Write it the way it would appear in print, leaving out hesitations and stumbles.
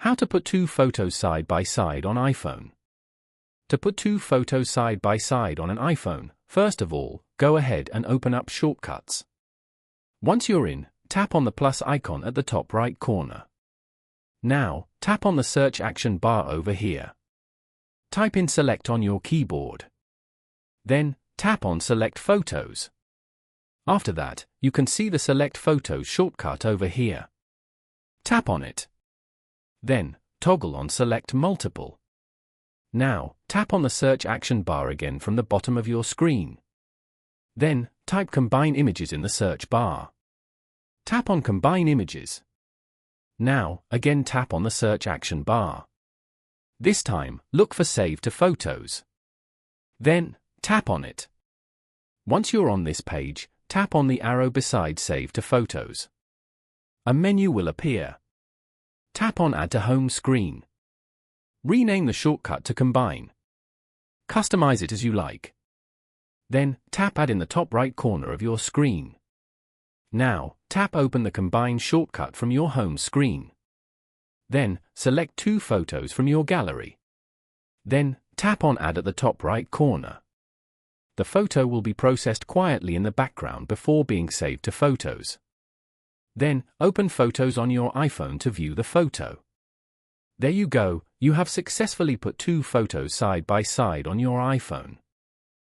How to put two photos side by side on iPhone. To put two photos side by side on an iPhone, first of all, go ahead and open up Shortcuts. Once you're in, tap on the plus icon at the top right corner. Now, tap on the search action bar over here. Type in Select on your keyboard. Then, tap on Select Photos. After that, you can see the Select Photos shortcut over here. Tap on it. Then, toggle on Select Multiple. Now, tap on the search action bar again from the bottom of your screen. Then, type Combine Images in the search bar. Tap on Combine Images. Now, again tap on the search action bar. This time, look for Save to Photos. Then, tap on it. Once you're on this page, tap on the arrow beside Save to Photos. A menu will appear. Tap on Add to Home Screen. Rename the shortcut to Combine. Customize it as you like. Then, tap Add in the top right corner of your screen. Now, tap Open the Combine shortcut from your home screen. Then, select two photos from your gallery. Then, tap on Add at the top right corner. The photo will be processed quietly in the background before being saved to Photos. Then, open Photos on your iPhone to view the photo. There you go, you have successfully put two photos side by side on your iPhone.